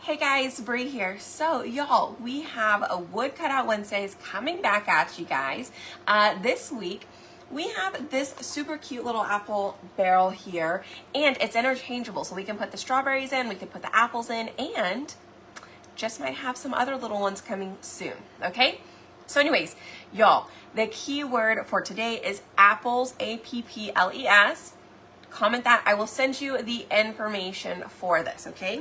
Hey guys, Bree here. So y'all, we have a Wood Cutout Wednesdays coming back at you guys. This week, we have this super cute little apple barrel here, and it's interchangeable. So we can put the strawberries in, we can put the apples in, and just might have some other little ones coming soon, okay? So anyways, y'all, the key word for today is apples, A-P-P-L-E-S. Comment that. I will send you the information for this, okay?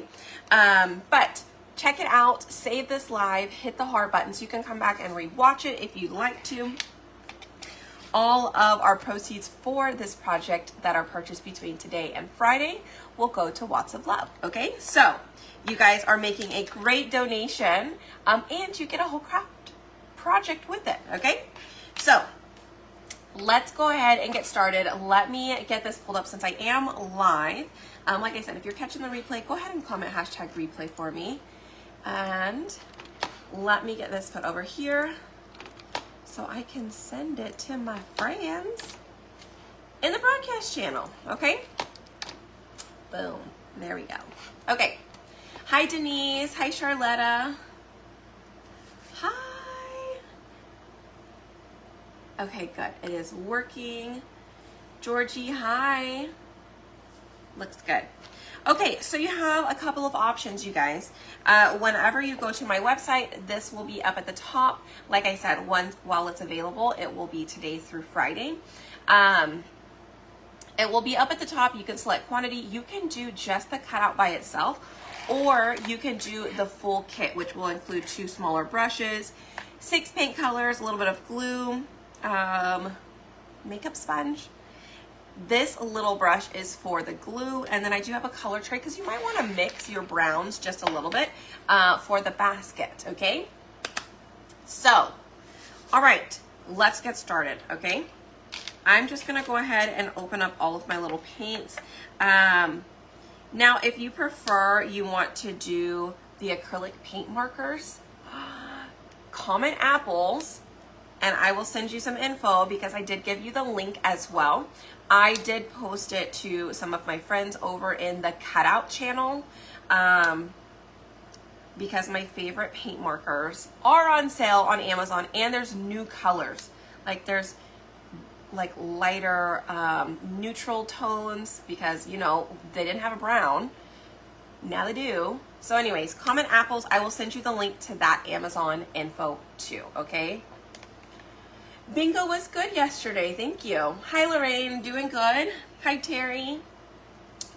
But check it out, save this live, hit the heart button so you can come back and rewatch it if you'd like to. All of our proceeds for this project that are purchased between today and Friday will go to Watts of Love, okay? So you guys are making a great donation, and you get a whole craft project with it, okay? So let's go ahead and get started. Let me get this pulled up since I am live. Like I said, if you're catching the replay, go ahead and comment hashtag replay for me. And let me get this put over here so I can send it to my friends in the broadcast channel, okay? Boom, there we go. Okay, hi Denise, hi Charletta. Hi. Okay, good. It is working. Georgie, hi. Looks good. Okay, so you have a couple of options, you guys. Whenever you go to my website, this will be up at the top. Like I said, while it's available, it will be today through Friday. It will be up at the top. You can select quantity. You can do just the cutout by itself, or you can do the full kit, which will include 2 smaller brushes, 6 paint colors, a little bit of glue, makeup sponge. This little brush is for the glue, and then I do have a color tray because you might want to mix your browns just a little bit for the basket, okay? So, all right, let's get started, okay? I'm just going to go ahead and open up all of my little paints. Now, if you prefer, you want to do the acrylic paint markers, comment apples, and I will send you some info because I did give you the link as well. I did post it to some of my friends over in the Cutout channel because my favorite paint markers are on sale on Amazon, and there's new colors. Like there's like lighter neutral tones because, you know, they didn't have a brown. Now they do. So anyways, comment apples. I will send you the link to that Amazon info too, okay? Bingo was good yesterday. Thank you. Hi, Lorraine. Doing good. Hi, Terry.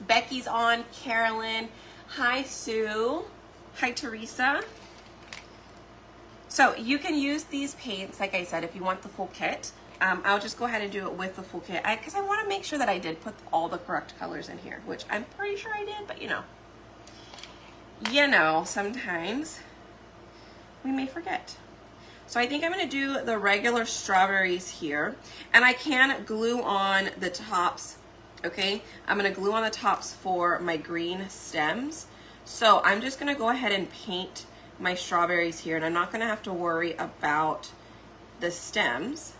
Becky's on. Carolyn. Hi, Sue. Hi, Teresa. So you can use these paints, like I said, if you want the full kit. I'll just go ahead and do it with the full kit because I want to make sure that I did put all the correct colors in here, which I'm pretty sure I did, but you know, sometimes we may forget. So I think I'm going to do the regular strawberries here, and I can glue on the tops, okay? I'm going to glue on the tops for my green stems. So I'm just going to go ahead and paint my strawberries here, and I'm not going to have to worry about the stems.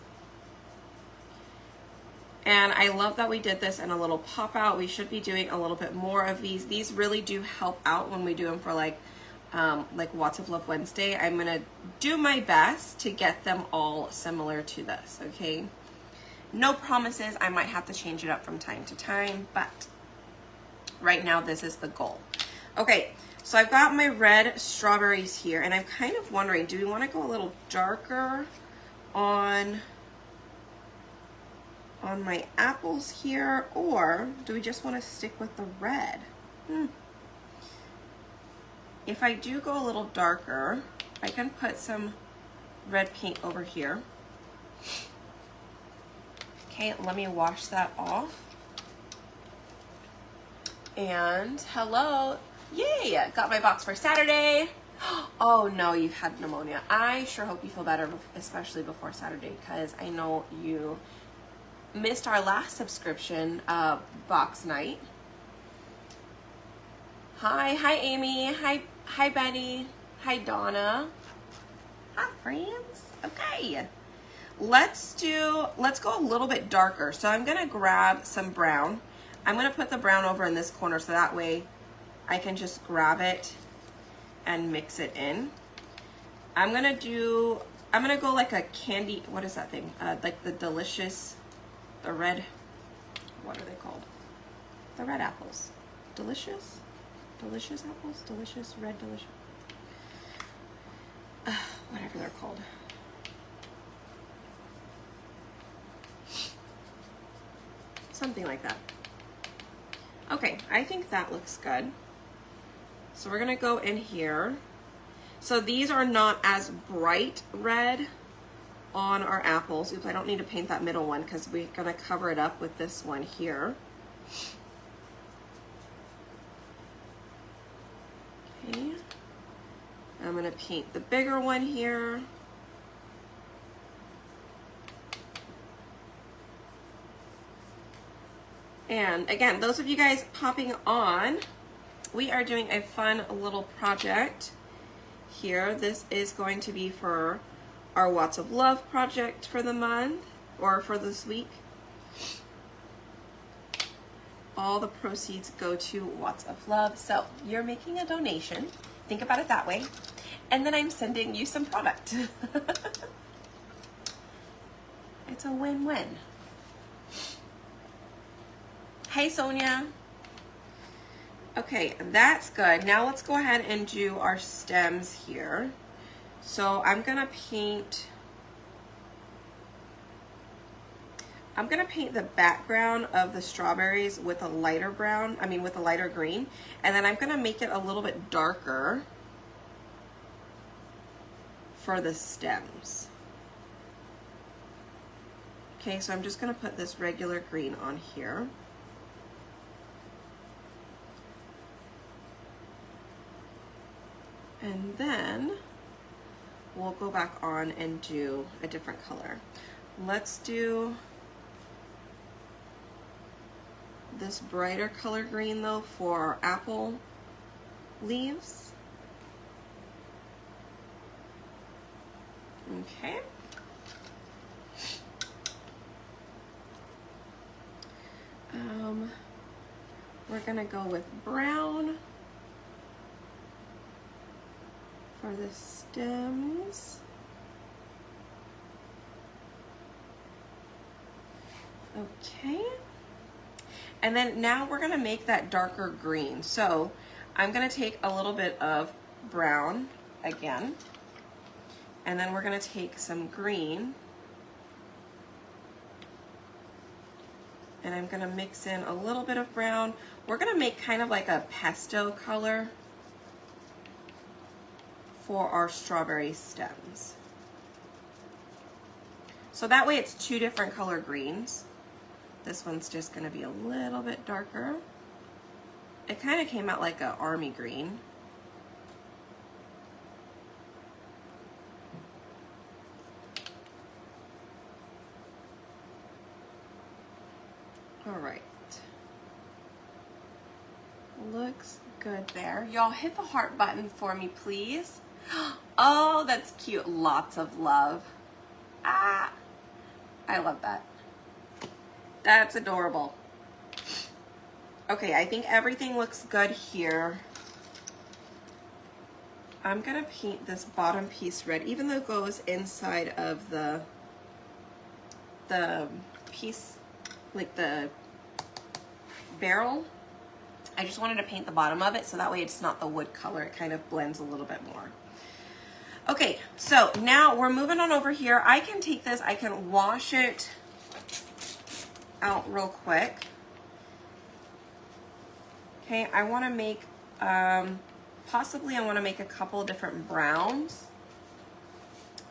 And I love that we did this in a little pop out. We should be doing a little bit more of these. These really do help out when we do them for like Watts of Love Wednesday. I'm gonna do my best to get them all similar to this, okay? No promises. I might have to change it up from time to time, but right now this is the goal. Okay, so I've got my red strawberries here, and I'm kind of wondering, do we want to go a little darker on my apples here, or do we just want to stick with the red? If I do go a little darker, I can put some red paint over here. Okay, let me wash that off. And hello, yay, got my box for Saturday. Oh no, you had pneumonia. I sure hope you feel better, especially before Saturday, because I know you missed our last subscription box night. Hi Amy, hi Betty, hi Donna, hi friends. Okay, let's go a little bit darker. So I'm gonna grab some brown. I'm gonna put the brown over in this corner so that way I can just grab it and mix it in. I'm gonna go like a candy, what is that thing? Like the delicious, the red, what are they called? The red apples. Delicious? Delicious apples? Delicious, red, delicious. Whatever they're called. Something like that. Okay, I think that looks good. So we're gonna go in here. So these are not as bright red on our apples. Oops, I don't need to paint that middle one because we're gonna cover it up with this one here. Okay. I'm gonna paint the bigger one here. And again, those of you guys popping on, we are doing a fun little project here. This is going to be for our Watts of Love project for the month, or for this week. All the proceeds go to Watts of Love. So you're making a donation. Think about it that way. And then I'm sending you some product. It's a win-win. Hey, Sonia. Okay, that's good. Now let's go ahead and do our stems here. So I'm gonna paint the background of the strawberries with a lighter brown, with a lighter green, and then I'm gonna make it a little bit darker for the stems. Okay, so I'm just gonna put this regular green on here. And then we'll go back on and do a different color. Let's do this brighter color green though for our apple leaves. Okay. We're gonna go with brown for the stems. Okay. And then now we're gonna make that darker green. So I'm gonna take a little bit of brown again, and then we're gonna take some green, and I'm gonna mix in a little bit of brown. We're gonna make kind of like a pesto color for our strawberry stems. So that way it's two different color greens. This one's just gonna be a little bit darker. It kind of came out like an army green. All right. Looks good there. Y'all hit the heart button for me, please. Oh, that's cute. Lots of love. Ah, I love that. That's adorable. Okay, I think everything looks good here. I'm gonna paint this bottom piece red, even though it goes inside of the piece, like the barrel. I just wanted to paint the bottom of it so that way it's not the wood color. It kind of blends a little bit more. Okay, so now we're moving on over here. I can take this, I can wash it out real quick. Okay, I want to make, possibly I want to make a couple different browns.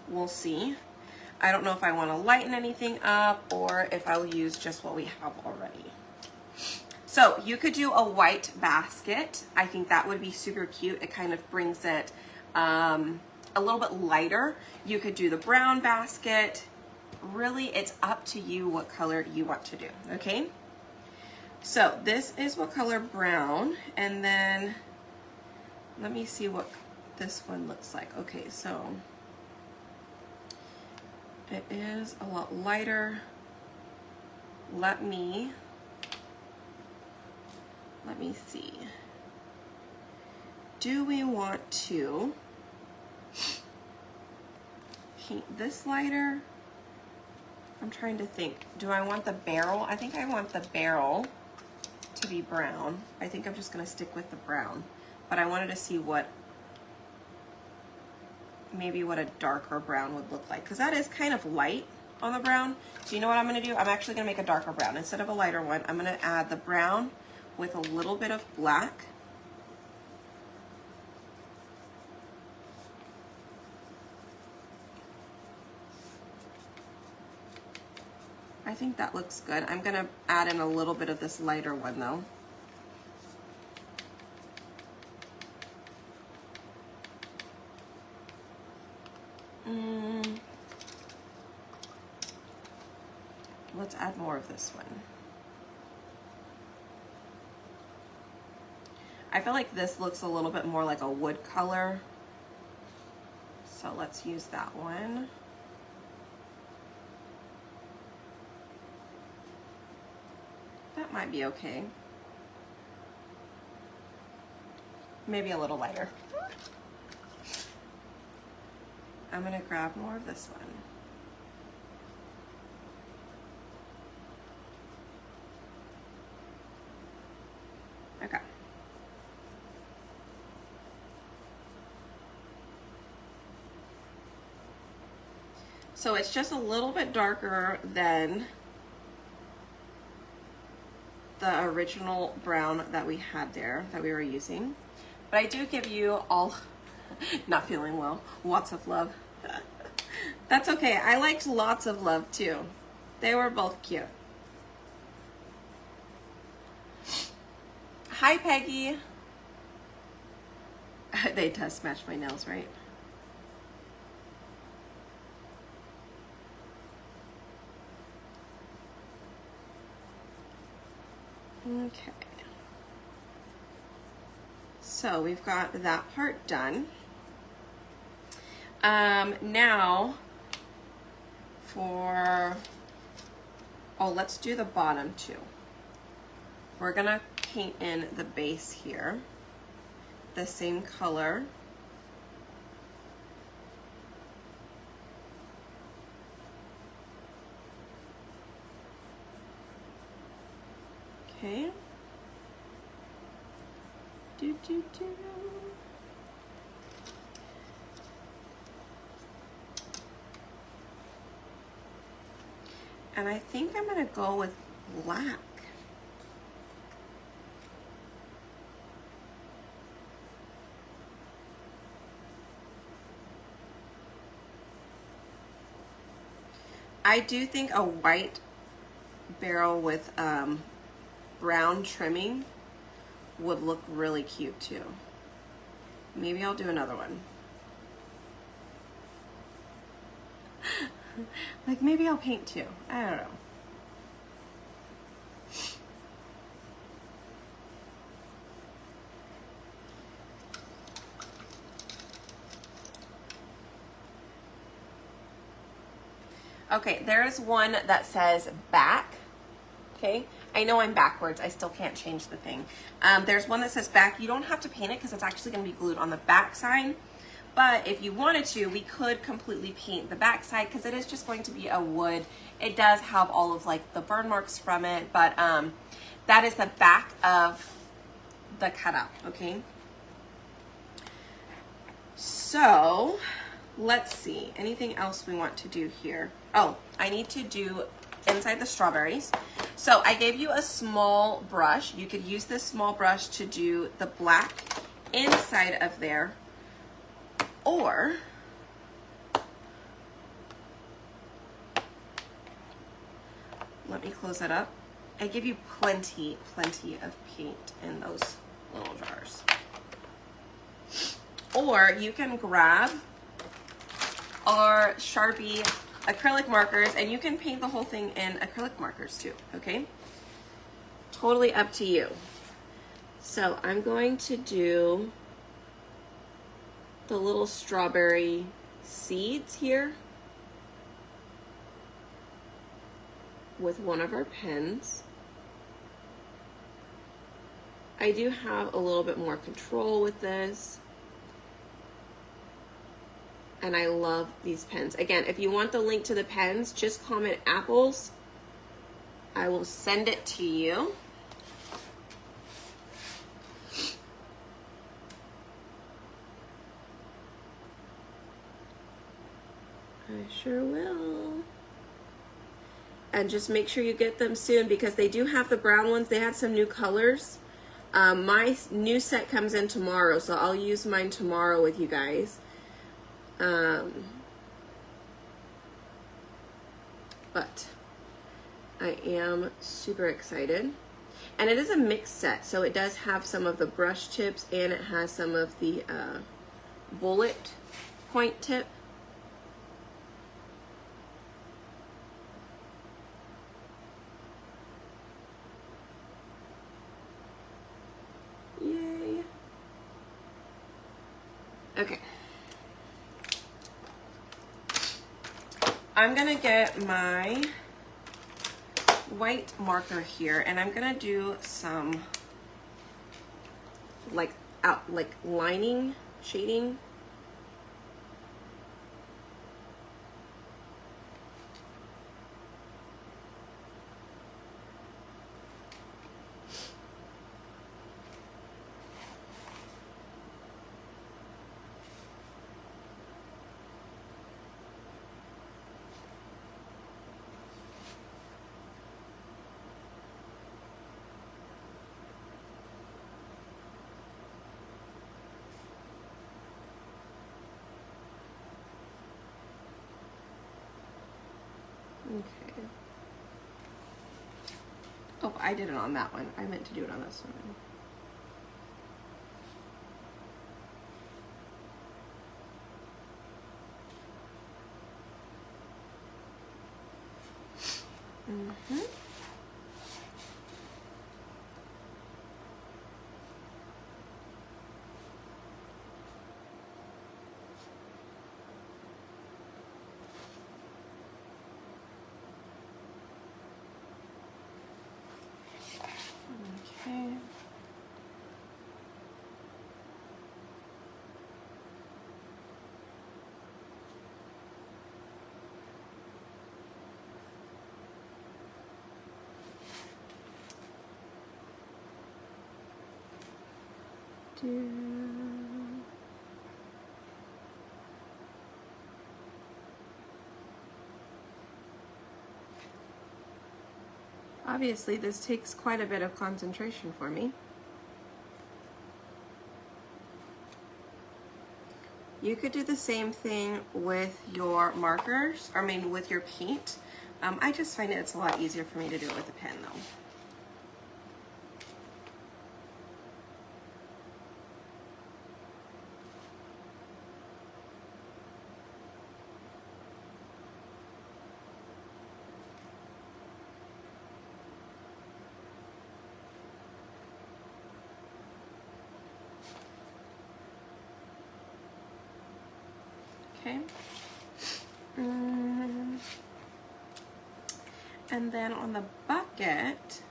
We'll see. I don't know if I want to lighten anything up or if I'll use just what we have already. So you could do a white basket. I think that would be super cute. It kind of brings it a little bit lighter. You could do the brown basket. Really, it's up to you what color you want to do, okay? So this is what color brown, and then let me see what this one looks like. Okay, so it is a lot lighter. Let me see. do we want to paint this lighter? I'm trying to think. Do I want the barrel? I think I want the barrel to be brown. I think I'm just going to stick with the brown. But I wanted to see maybe what a darker brown would look like, because that is kind of light on the brown. So you know what I'm going to do? I'm actually going to make a darker brown. Instead of a lighter one, I'm going to add the brown with a little bit of black. I think that looks good. I'm going to add in a little bit of this lighter one though. Let's add more of this one. I feel like this looks a little bit more like a wood color. So let's use that one. That might be okay. Maybe a little lighter. I'm gonna grab more of this one. Okay. So it's just a little bit darker than the original brown that we had there, that we were using. But I do give you all, not feeling well, lots of love. That's okay. I liked lots of love too. They were both cute. Hi, Peggy. They test match my nails, right? Okay. So we've got that part done. Now let's do the bottom too. We're gonna paint in the base here, the same color. Okay. Do, do, do. And I think I'm gonna go with black. I do think a white barrel with brown trimming would look really cute too. Maybe I'll do another one. Like maybe I'll paint two. I don't know. Okay, there's one that says back. Okay, I know I'm backwards. I still can't change the thing. There's one that says back. You don't have to paint it because it's actually going to be glued on the back side. But if you wanted to, we could completely paint the back side because it is just going to be a wood. It does have all of like the burn marks from it, but that is the back of the cutout, okay? So let's see, anything else we want to do here? Oh, I need to do inside the strawberries. So I gave you a small brush. You could use this small brush to do the black inside of there, or let me close that up. I give you plenty of paint in those little jars. Or you can grab our Sharpie acrylic markers and you can paint the whole thing in acrylic markers too, okay? Totally up to you. So I'm going to do the little strawberry seeds here with one of our pens. I do have a little bit more control with this. And I love these pens. Again, if you want the link to the pens, just comment Apples. I will send it to you. I sure will. And just make sure you get them soon because they do have the brown ones. They had some new colors. My new set comes in tomorrow, so I'll use mine tomorrow with you guys. But I am super excited. And it is a mixed set, so it does have some of the brush tips and it has some of the bullet point tip. Yay. Okay. I'm gonna get my white marker here and I'm gonna do some like lining, shading. Okay. Oh, I did it on that one. I meant to do it on this one. Mm-hmm. Okay. Obviously, this takes quite a bit of concentration for me. You could do the same thing with your markers, I mean with your paint. I just find it's a lot easier for me to do it with a pen though. Okay. And then on the bucket,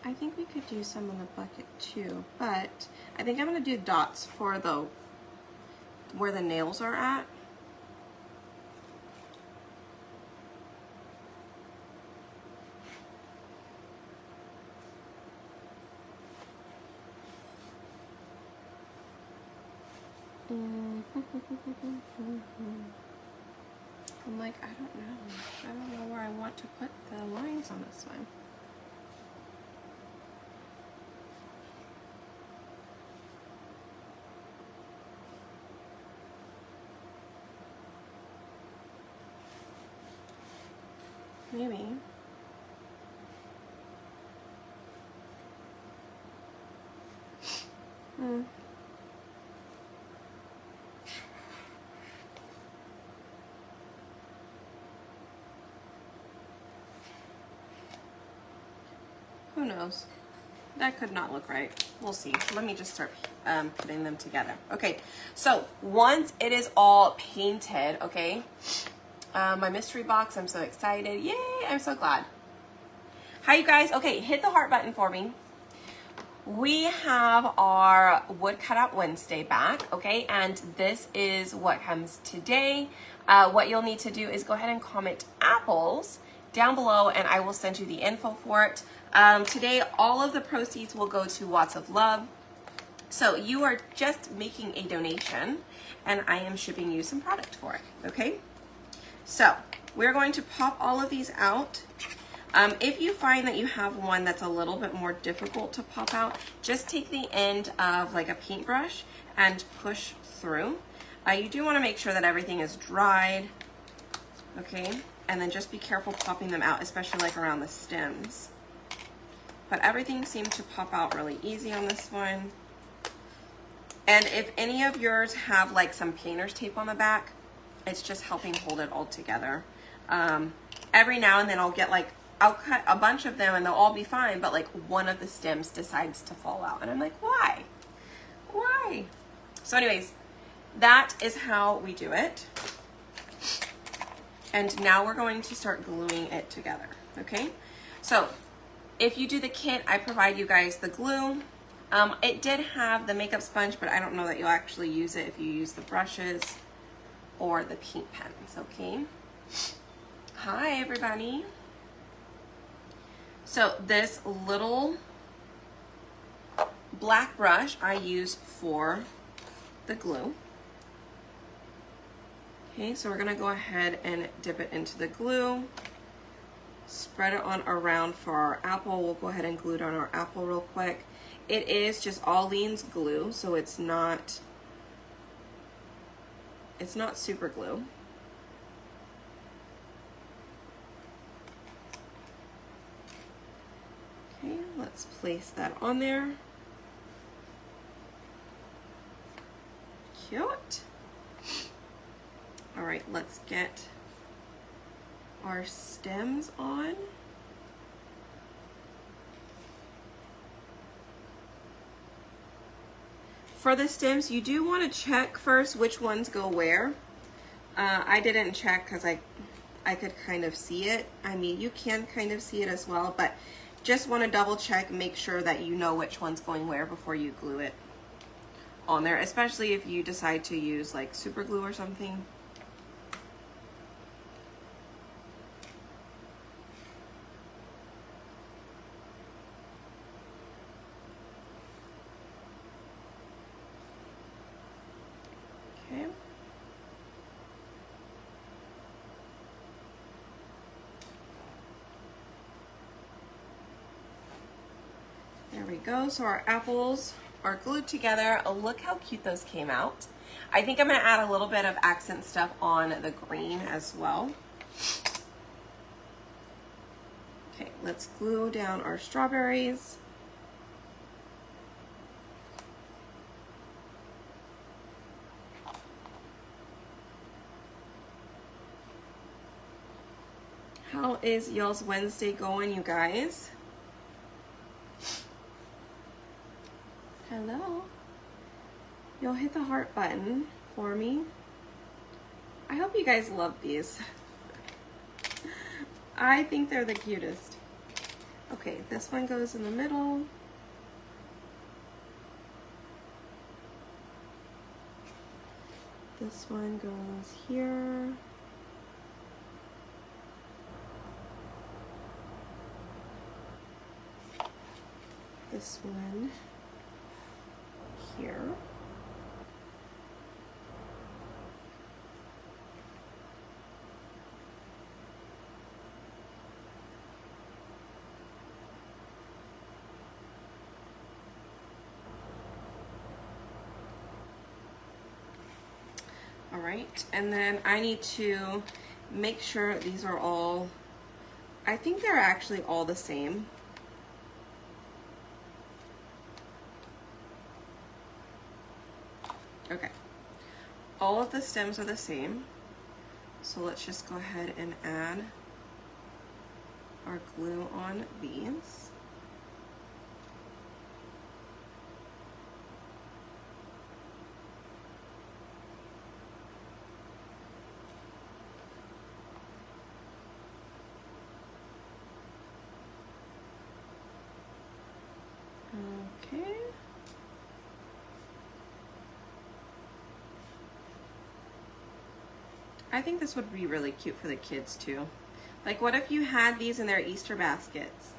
I think we could do some on the bucket too, but I think I'm gonna do dots for the where the nails are at. I'm like, I don't know where I want to put the lines on this one. Maybe. Who knows? That could not look right. We'll see. Let me just start putting them together. Okay, so once it is all painted, okay, my mystery box, I'm so excited. Yay, I'm so glad. Hi, you guys. Okay, hit the heart button for me. we have our Wood Cutout Wednesday back, okay? And this is what comes today. What you'll need to do is go ahead and comment apples down below and I will send you the info for it. Today, all of the proceeds will go to Watts of Love. So you are just making a donation and I am shipping you some product for it, okay? So we're going to pop all of these out. If you find that you have one that's a little bit more difficult to pop out, just take the end of like a paintbrush and push through. You do want to make sure that everything is dried, okay? And then just be careful popping them out, especially like around the stems. But everything seemed to pop out really easy on this one. And if any of yours have like some painter's tape on the back, it's just helping hold it all together. Every now and then I'll cut a bunch of them and they'll all be fine, but like one of the stems decides to fall out. And I'm like, why? Why? So anyways, that is how we do it. And now we're going to start gluing it together, okay? So if you do the kit, I provide you guys the glue. It did have the makeup sponge, but I don't know that you'll actually use it if you use the brushes or the paint pens, okay? Hi, everybody. So this little black brush I use for the glue. Okay, so we're gonna go ahead and dip it into the glue. Spread it on around for our apple. We'll go ahead and glue it on our apple real quick. It is just Aleene's glue, so it's not super glue. Okay, let's place that on there. Cute. All right, let's get our stems on. For the stems, you do want to check first which ones go where. I didn't check because I could kind of see it. I mean, you can kind of see it as well, but just want to double check, make sure that you know which one's going where before you glue it on there, especially if you decide to use like super glue or something. Okay. There we go. So our apples are glued together. Look how cute those came out. I think I'm going to add a little bit of accent stuff on the green as well. Okay, let's glue down our strawberries. How is y'all's Wednesday going, you guys? Hello. You'll hit the heart button for me. I hope you guys love these. I think they're the cutest. Okay, this one goes in the middle. This one goes here. This one here. All right, and then I need to make sure these are all, I think they're actually all the same. Okay, all of the stems are the same. So let's just go ahead and add our glue on these. Okay. I think this would be really cute for the kids too. Like, what if you had these in their Easter baskets?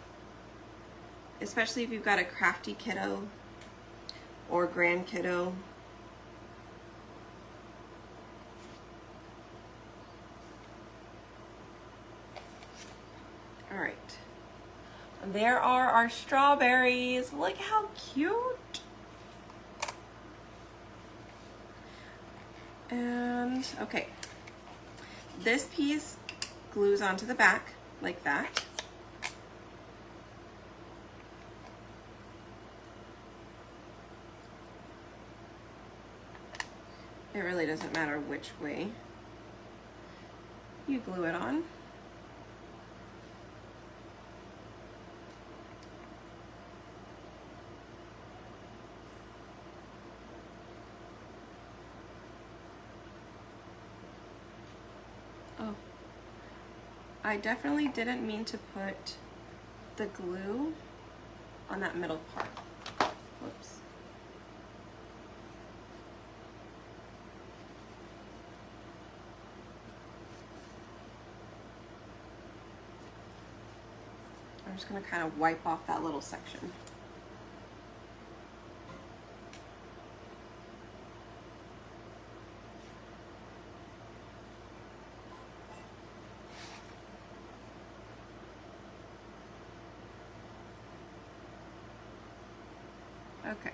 Especially if you've got a crafty kiddo or grand kiddo. All right. There are our strawberries. Look how cute. And, okay. This piece glues onto the back like that. It really doesn't matter which way you glue it on. Oh, I definitely didn't mean to put the glue on that middle part. Whoops. I'm just going to kind of wipe off that little section. Okay.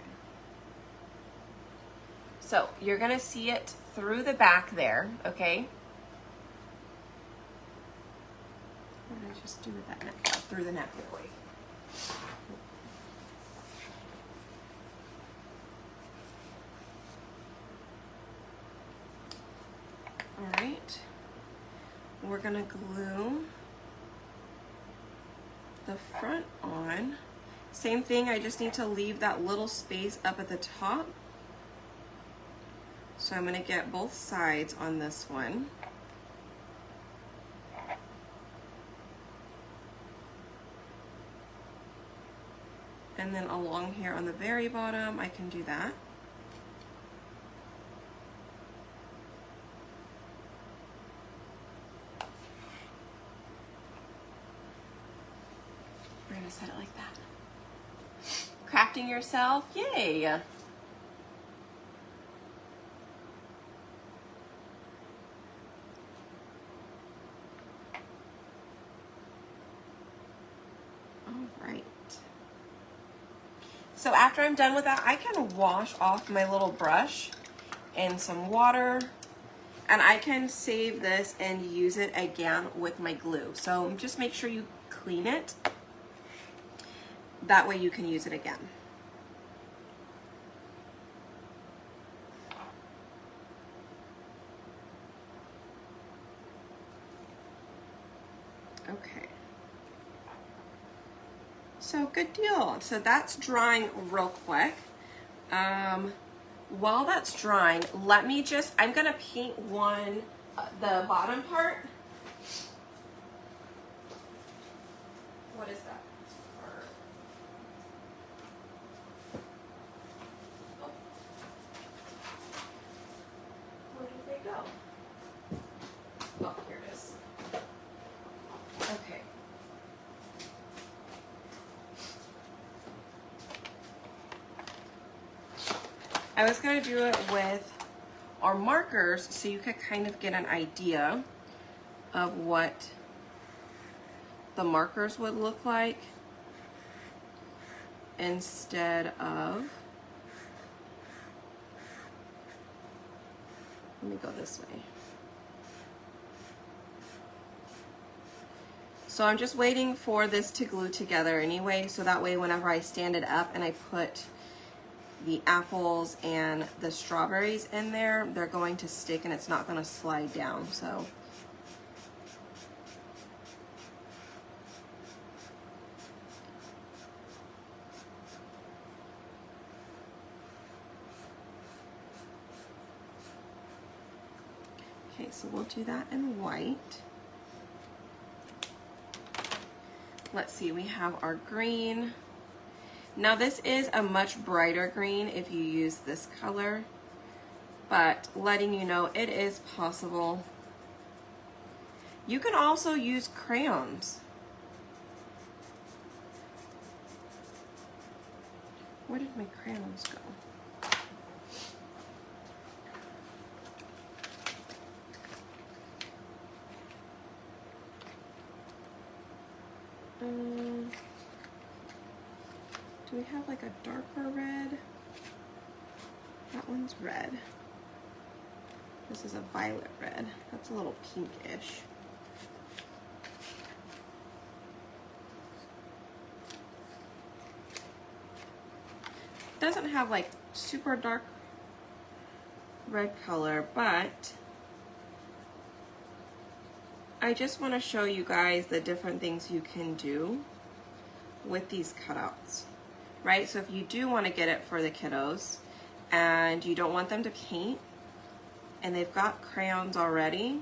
So you're going to see it through the back there, okay? What did I just do with that neck? Oh, through the neck away. All right. We're going to glue the front on. Same thing, I just need to leave that little space up at the top. So I'm going to get both sides on this one. And then along here on the very bottom, I can do that. We're going to set it like that. Crafting yourself, yay! All right. So after I'm done with that, I can wash off my little brush in some water, and I can save this and use it again with my glue. So just make sure you clean it. That way you can use it again. Okay. So good deal. So that's drying real quick. While that's drying, let me just, I'm gonna paint the bottom part. What is that? Where did they go? Oh, here it is. Okay. I was going to do it with our markers so you could kind of get an idea of what the markers would look like instead of, let me go this way. So I'm just waiting for this to glue together anyway, so that way whenever I stand it up and I put the apples and the strawberries in there, they're going to stick and it's not going to slide down. So okay, so we'll do that in white. Let's see, we have our green. Now this is a much brighter green if you use this color, but letting you know it is possible You can also use crayons. Where did my crayons go? Do we have like a darker red? That one's red. This is a violet red. That's a little pinkish. Doesn't have like super dark red color, but I just want to show you guys the different things you can do with these cutouts, right? So if you do want to get it for the kiddos and you don't want them to paint and they've got crayons already,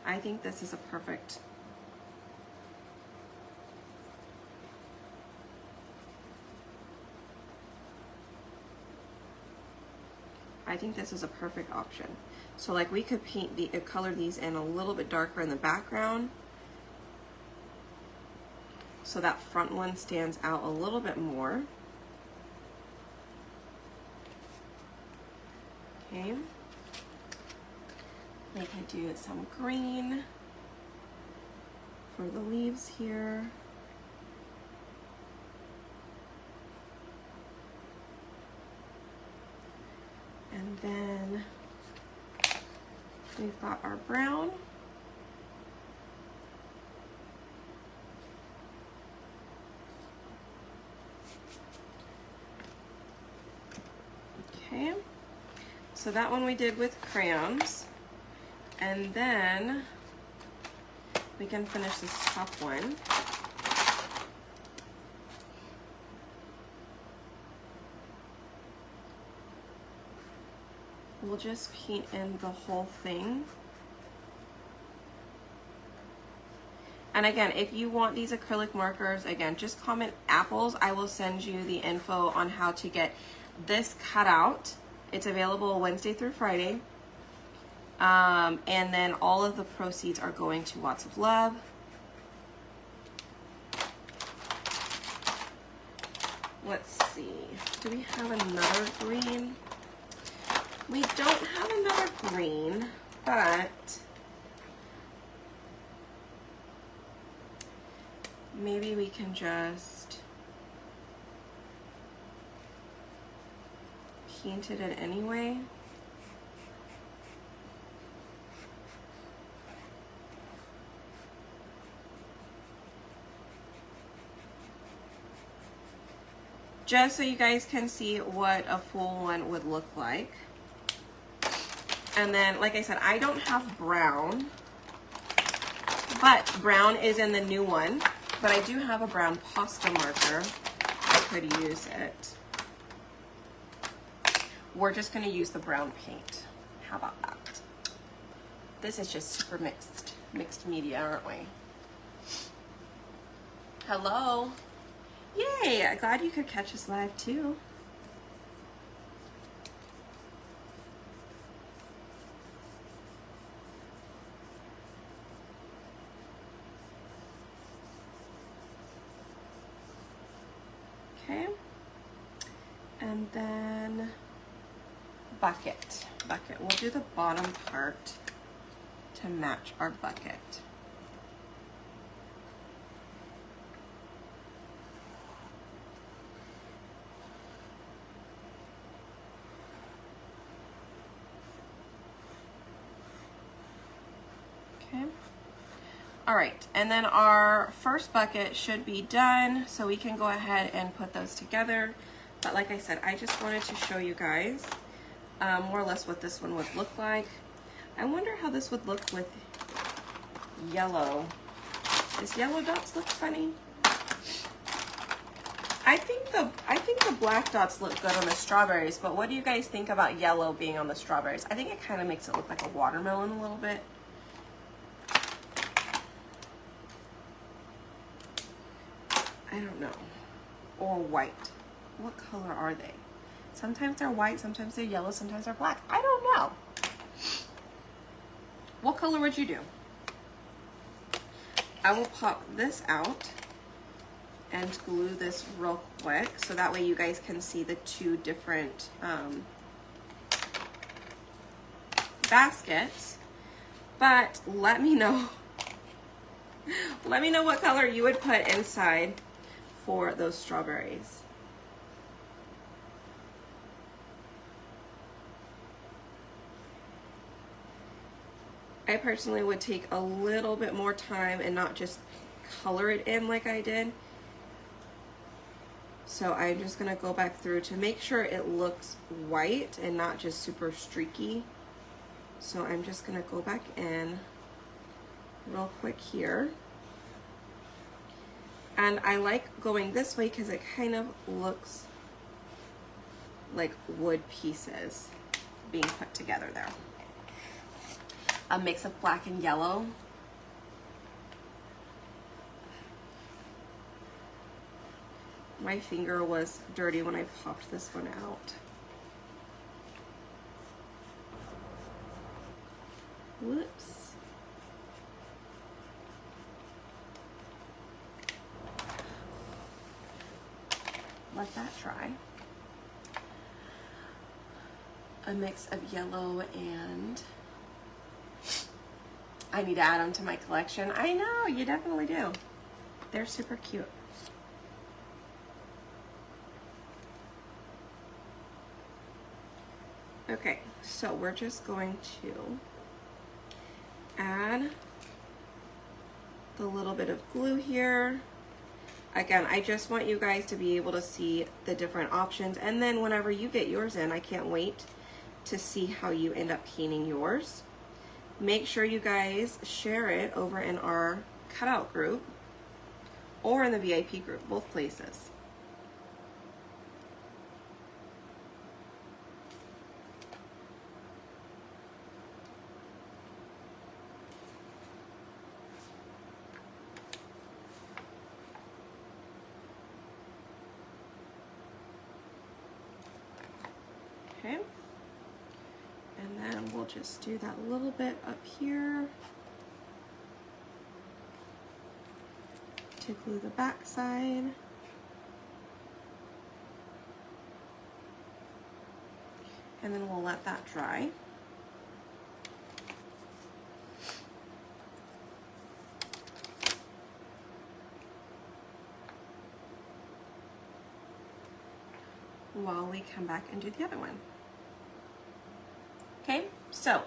I think this is a perfect option. So like we could paint the color these in a little bit darker in the background so that front one stands out a little bit more. Okay. We could do some green for the leaves here. And then we've got our brown. Okay, so that one we did with crayons. And then we can finish this top one. We'll just paint in the whole thing. And again, if you want these acrylic markers, again, just comment Apples. I will send you the info on how to get this cutout. It's available Wednesday through Friday. And then all of the proceeds are going to Watts of Love. Let's see, do we have another green? We don't have another green, but maybe we can just paint it in anyway. Just so you guys can see what a full one would look like. And then, like I said, I don't have brown, but brown is in the new one. But I do have a brown pasta marker. I could use it. We're just gonna use the brown paint. How about that? This is just super mixed media, aren't we? Hello. Yay, I'm glad you could catch us live too. Okay, and then bucket. We'll do the bottom part to match our bucket. Okay. All right, and then our first bucket should be done, so we can go ahead and put those together. But like I said, I just wanted to show you guys more or less what this one would look like. I wonder how this would look with yellow. Does yellow dots look funny? I think the black dots look good on the strawberries, but what do you guys think about yellow being on the strawberries? I think it kind of makes it look like a watermelon a little bit. I don't know. Or white. What color are they? Sometimes they're white, sometimes they're yellow, sometimes they're black. I don't know. What color would you do? I will pop this out and glue this real quick so that way you guys can see the two different baskets. But let me know what color you would put inside for those strawberries. I personally would take a little bit more time and not just color it in like I did. So I'm just gonna go back through to make sure it looks white and not just super streaky. So I'm just gonna go back in real quick here. And I like going this way because it kind of looks like wood pieces being put together there. A mix of black and yellow. My finger was dirty when I popped this one out. Whoops. Let that dry. A mix of yellow and I need to add them to my collection. I know, you definitely do. They're super cute. Okay, so we're just going to add the little bit of glue here. Again, I just want you guys to be able to see the different options, and then whenever you get yours in, I can't wait to see how you end up painting yours. Make sure you guys share it over in our Cutout group or in the VIP group, both places. Okay. And then we'll just do that little bit up here to glue the back side. And then we'll let that dry. While we come back and do the other one. Okay, so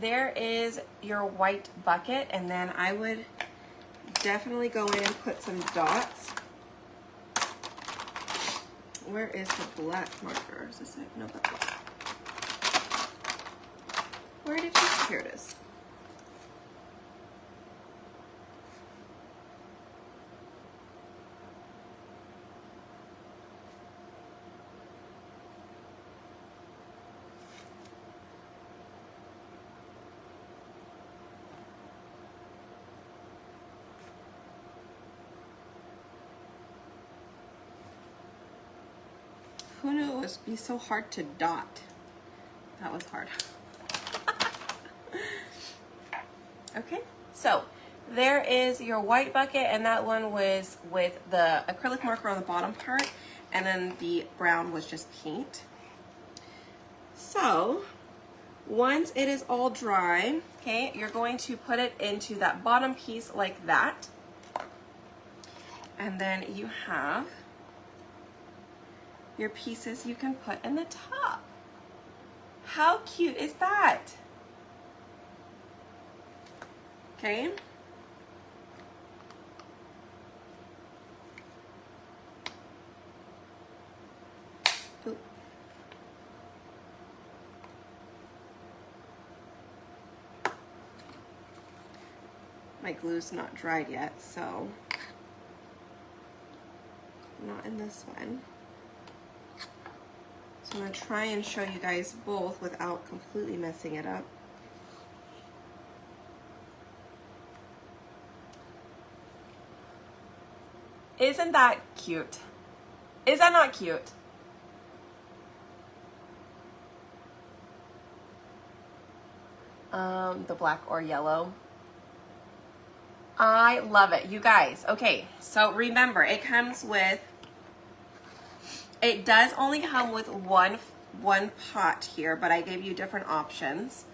there is your white bucket, and then I would definitely go in and put some dots. Where is the black marker? Is this it? No, that's black. Where did you? Here it is. Who knew it would be so hard to dot? That was hard. Okay, so there is your white bucket, and that one was with the acrylic marker on the bottom part, and then the brown was just paint. So once it is all dry, okay, you're going to put it into that bottom piece like that. And then you have your pieces you can put in the top. How cute is that? Okay. Ooh. My glue's not dried yet, so not in this one. So I'm going to try and show you guys both without completely messing it up. Isn't that cute? Is that not cute? The black or yellow. I love it. You guys, okay, so remember, it does only come with one pot here, but I gave you different options.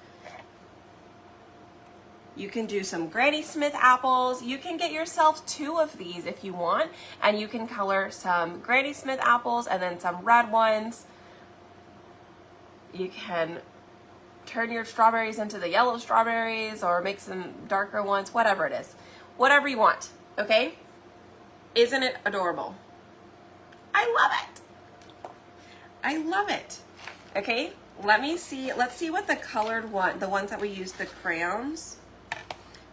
You can do some Granny Smith apples. You can get yourself 2 of these if you want, and you can color some Granny Smith apples and then some red ones. You can turn your strawberries into the yellow strawberries or make some darker ones, whatever it is. Whatever you want, okay? Isn't it adorable? I love it. I love it. Okay, let's see what the colored one, the ones that we used, the crayons.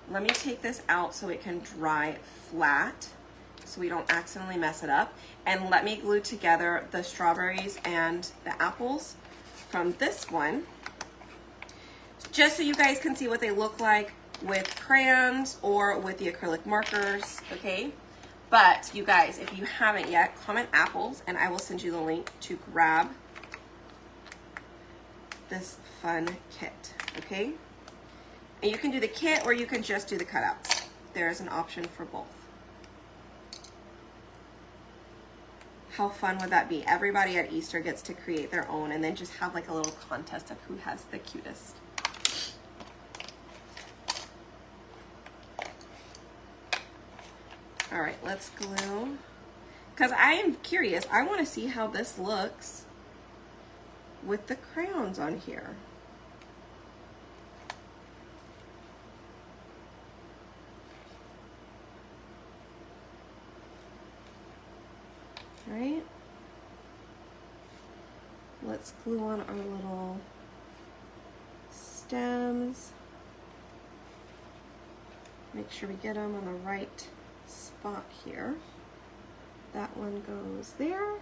Let me take this out so it can dry flat so we don't accidentally mess it up. And let me glue together the strawberries and the apples from this one, just so you guys can see what they look like with crayons or with the acrylic markers, okay? But you guys, if you haven't yet, comment apples and I will send you the link to grab this fun kit, okay? And you can do the kit or you can just do the cutouts. There is an option for both. How fun would that be? Everybody at Easter gets to create their own and then just have like a little contest of who has the cutest. All right, let's glue. Because I am curious, I want to see how this looks with the crayons on here. Right? Let's glue on our little stems. Make sure we get them on the right spot here. That one goes there.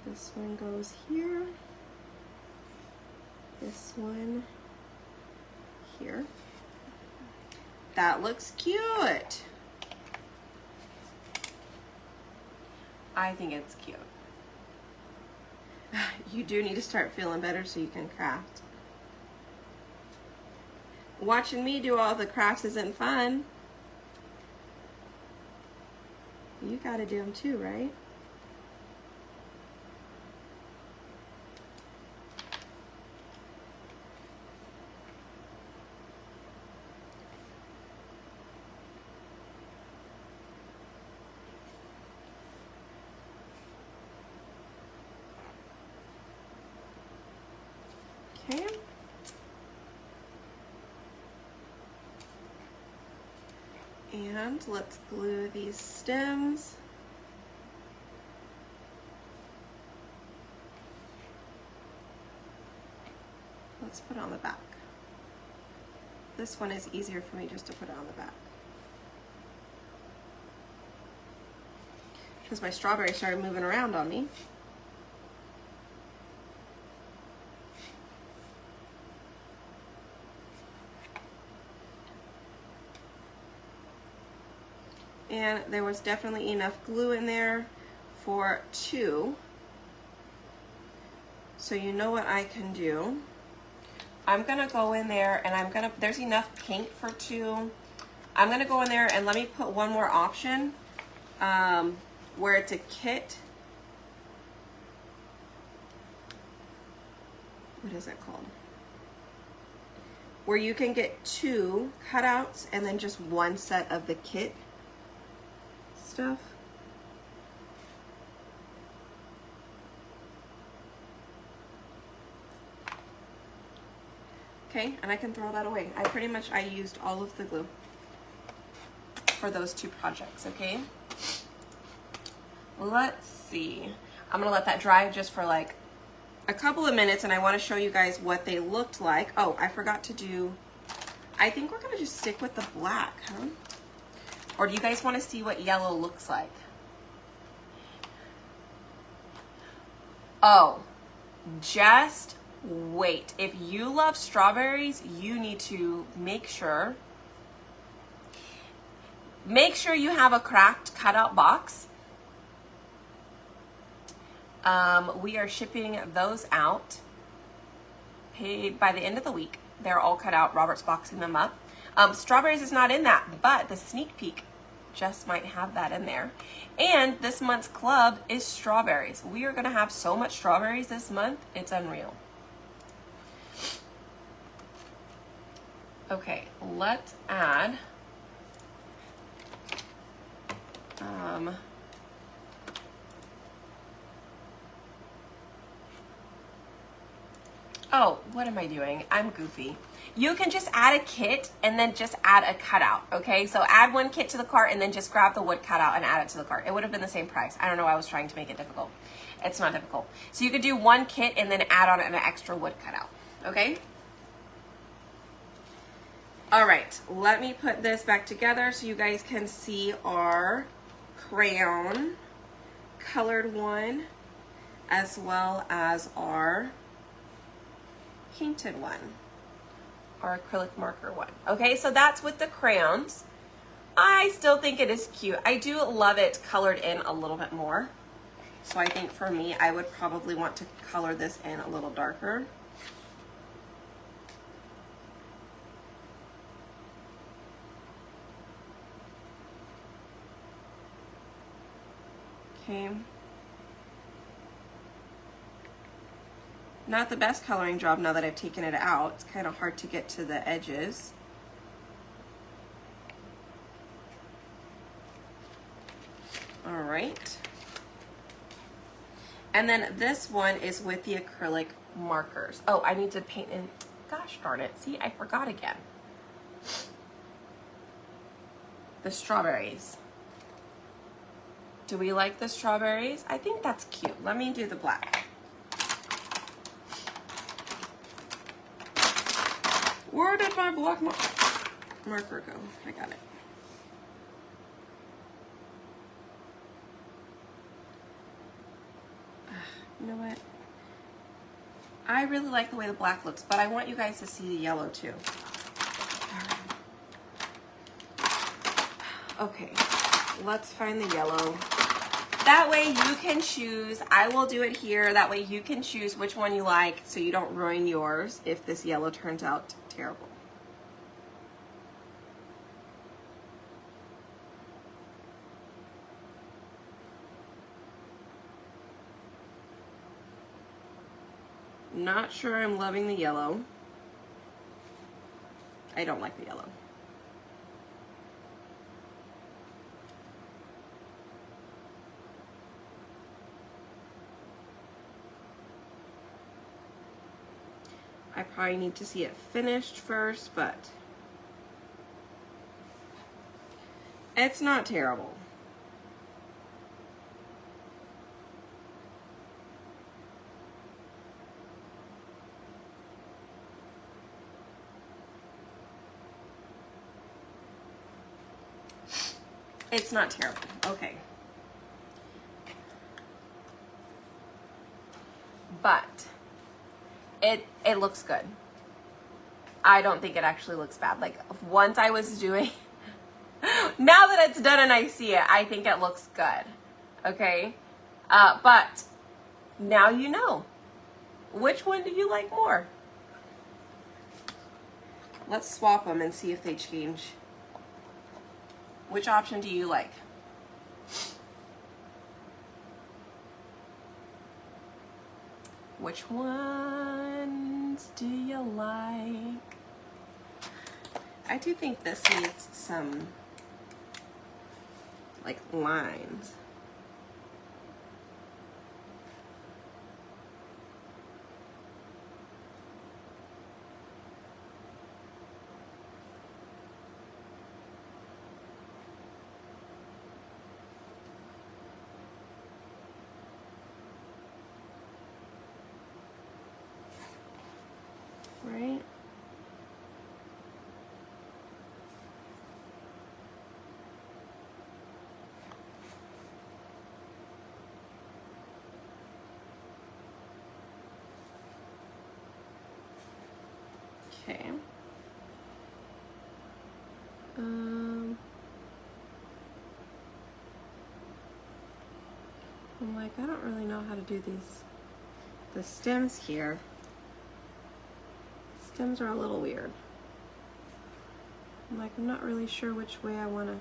This one goes here. This one here. That looks cute. I think it's cute. You do need to start feeling better so you can craft. Watching me do all the crafts isn't fun. You gotta do them too, right? Okay. And let's glue these stems. Let's put it on the back. This one is easier for me just to put it on the back, because my strawberry started moving around on me. And there was definitely enough glue in there for 2. So you know what I can do. I'm gonna go in there and there's enough paint for 2. I'm gonna go in there and let me put one more option where it's a kit. What is it called? Where you can get 2 cutouts and then just 1 set of the kit stuff. Okay, and I can throw that away. I used all of the glue for those 2 projects, okay? Let's see. I'm gonna let that dry just for like a couple of minutes and I wanna show you guys what they looked like. Oh, I forgot to do, I think we're gonna just stick with the black, huh? Or do you guys want to see what yellow looks like? Oh, just wait. If you love strawberries, you need to make sure you have a craft cutout box. We are shipping those out paid by the end of the week. They're all cut out. Robert's boxing them up. Strawberries is not in that, but the sneak peek just might have that in there. And this month's club is strawberries. We are going to have so much strawberries this month, it's unreal. Okay, let's add oh, what am I doing? I'm goofy. You can just add a kit and then just add a cutout, okay? So add one kit to the cart and then just grab the wood cutout and add it to the cart. It would have been the same price. I don't know why I was trying to make it difficult. It's not difficult. So you could do one kit and then add on an extra wood cutout, okay? All right, let me put this back together so you guys can see our crayon colored one as well as our painted one, our acrylic marker one. Okay, so that's with the crayons. I still think it is cute. I do love it colored in a little bit more. So I think for me, I would probably want to color this in a little darker. Okay. Not the best coloring job now that I've taken it out. It's kind of hard to get to the edges. All right. And then this one is with the acrylic markers. Oh, I need to paint in, gosh darn it. See, I forgot again. The strawberries. Do we like the strawberries? I think that's cute. Let me do the black. Where did my black marker go? I got it. You know what? I really like the way the black looks, but I want you guys to see the yellow too. Okay, let's find the yellow. That way you can choose. I will do it here. That way you can choose which one you like so you don't ruin yours if this yellow turns out terrible. Not sure I'm loving the yellow. I don't like the yellow. I probably need to see it finished first, but it's not terrible. It's not terrible. Okay. But it looks good. I don't think it actually looks bad. Like once I was doing, now that it's done and I see it, I think it looks good. Okay. But now you know. Which one do you like more? Let's swap them and see if they change. Which option do you like? Which ones do you like? I do think this needs some like lines. Right? Okay. I'm like, I don't really know how to do the stems here. Stems are a little weird. I'm like, I'm not really sure which way I want to.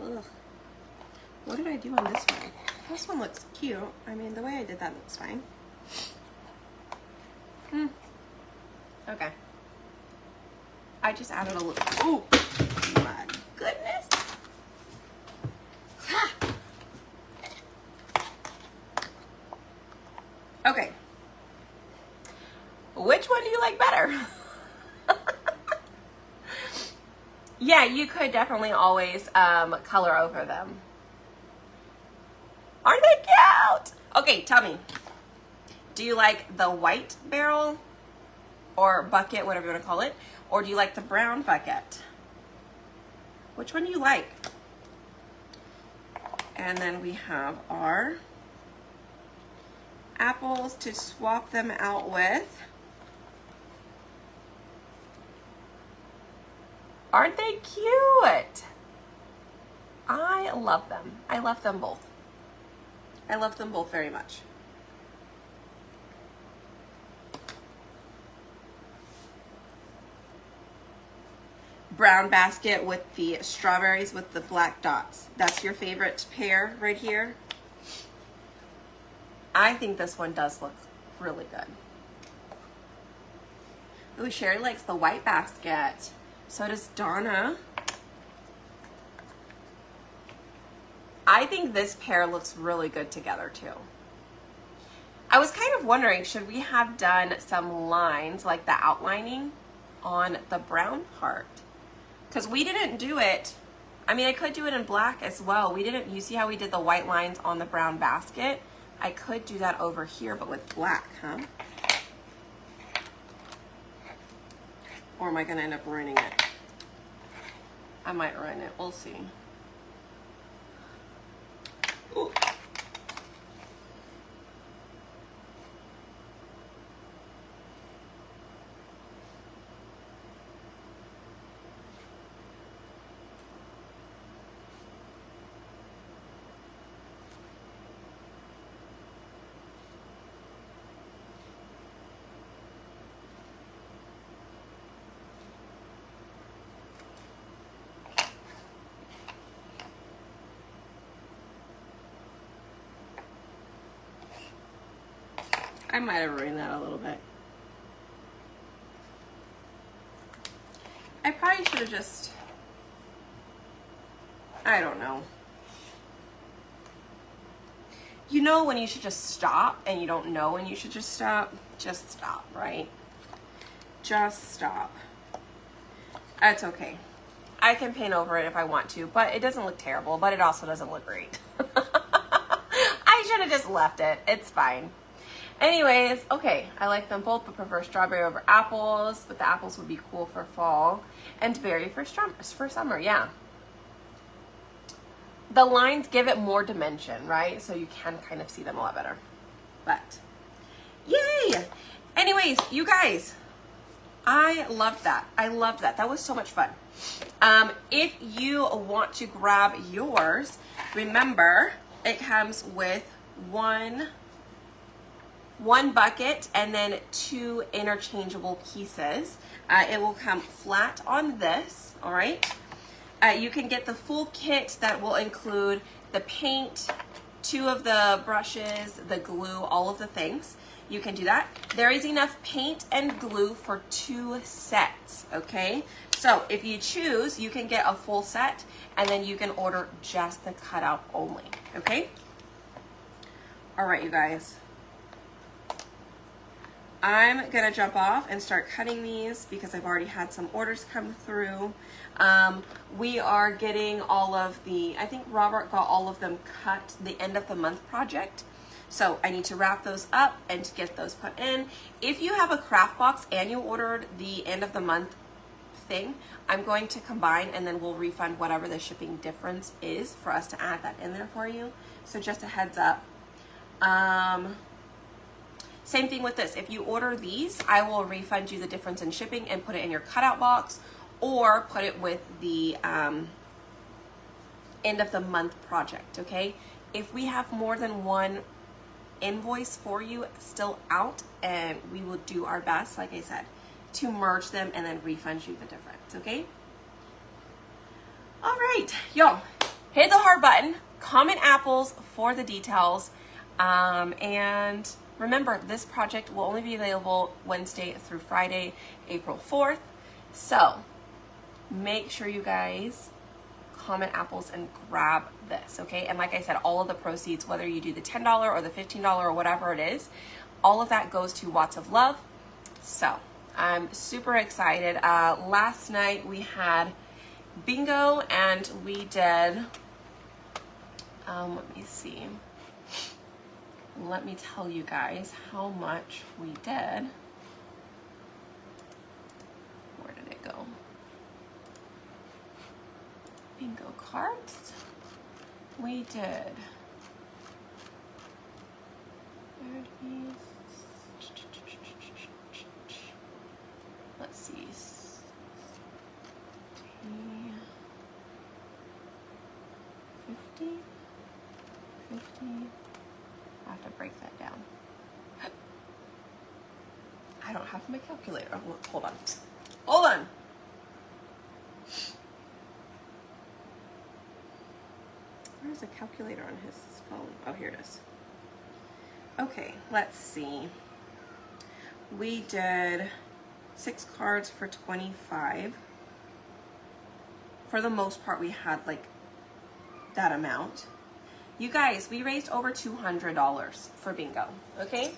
Ugh. What did I do on this one? This one looks cute. I mean, the way I did that looks fine. Okay. I just added a little. Oh my goodness. Ha. Okay. Which one do you like better? Yeah, you could definitely always color over them. Aren't they cute? Okay, tell me. Do you like the white barrel or bucket, whatever you want to call it? Or do you like the brown bucket? Which one do you like? And then we have our apples to swap them out with. Aren't they cute? I love them. I love them both. I love them both very much. Brown basket with the strawberries with the black dots. That's your favorite pair right here? I think this one does look really good. Ooh, Sherry likes the white basket. So does Donna. I think this pair looks really good together too. I was kind of wondering, should we have done some lines like the outlining on the brown part? Because we didn't do it. I mean, I could do it in black as well. We didn't, you see how we did the white lines on the brown basket? I could do that over here, but with black, huh? Or am I gonna end up ruining it? I might ruin it, we'll see. Ooh. I might have ruined that a little bit. I probably should have just, I don't know. You know when you should just stop and you don't know when you should just stop? Just stop, right? Just stop. That's okay. I can paint over it if I want to, but it doesn't look terrible, but it also doesn't look great. I should have just left it. It's fine. Anyways, okay, I like them both, but prefer strawberry over apples, but the apples would be cool for fall, and berry for summer, yeah. The lines give it more dimension, right? So you can kind of see them a lot better, but yay! Anyways, you guys, I loved that. I loved that. That was so much fun. If you want to grab yours, remember, it comes with one bucket and then 2 interchangeable pieces. It will come flat on this, all right? You can get the full kit that will include the paint, 2 of the brushes, the glue, all of the things. You can do that. There is enough paint and glue for 2 sets, okay? So if you choose, you can get a full set and then you can order just the cutout only, okay? All right, you guys. I'm gonna jump off and start cutting these because I've already had some orders come through. We are getting all of the, I think Robert got all of them cut the end of the month project. So I need to wrap those up and to get those put in. If you have a craft box and you ordered the end of the month thing, I'm going to combine and then we'll refund whatever the shipping difference is for us to add that in there for you. So just a heads up. Same thing with this. If you order these, I will refund you the difference in shipping and put it in your cutout box or put it with the end of the month project, okay? If we have more than one invoice for you still out, and we will do our best, like I said, to merge them and then refund you the difference, okay? All right, y'all, hit the heart button, comment apples for the details, and remember, this project will only be available Wednesday through Friday, April 4th. So make sure you guys comment apples and grab this, okay? And like I said, all of the proceeds, whether you do the $10 or the $15 or whatever it is, all of that goes to Watts of Love. So I'm super excited. Last night we had bingo and we did, let me see. Let me tell you guys how much we did. Where did it go? Bingo cards. We did 30, let's see, 50, I have to break that down. I don't have my calculator. Oh, hold on. Hold on. Where's the calculator on his phone? Oh, here it is. Okay, let's see. We did 6 cards for 25. For the most part, we had like that amount. You guys, we raised over $200 for bingo, okay?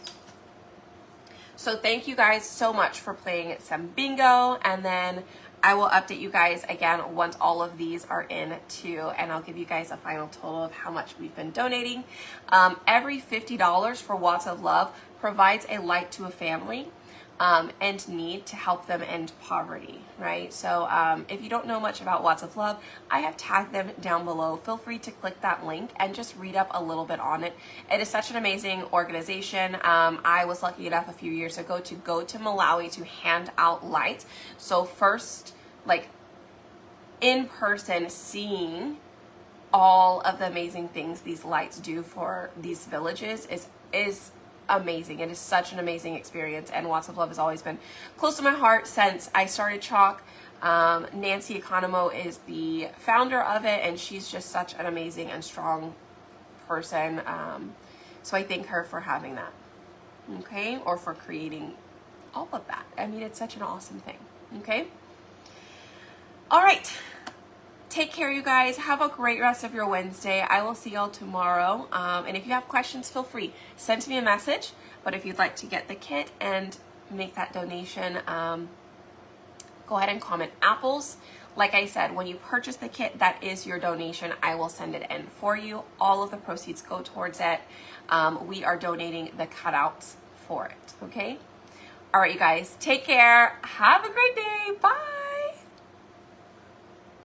So thank you guys so much for playing some bingo, and then I will update you guys again once all of these are in too, and I'll give you guys a final total of how much we've been donating. Every $50 for Watts of Love provides a light to a family and need to help them end poverty, right? So if you don't know much about Watts of Love, I have tagged them down below. Feel free to click that link and just read up a little bit on it. It is such an amazing organization. I was lucky enough a few years ago to go to Malawi to hand out lights. So first, like in person, seeing all of the amazing things these lights do for these villages is amazing. It is such an amazing experience, and Watts of Love has always been close to my heart since I started Chalk. Nancy Economo is the founder of it, and she's just such an amazing and strong person. So I thank her for having that, okay, or for creating all of that. I mean, it's such an awesome thing, okay? All right. Take care, you guys. Have a great rest of your Wednesday. I will see y'all tomorrow. And if you have questions, feel free. Send me a message. But if you'd like to get the kit and make that donation, go ahead and comment apples. Like I said, when you purchase the kit, that is your donation. I will send it in for you. All of the proceeds go towards it. We are donating the cutouts for it, okay? All right, you guys. Take care. Have a great day. Bye.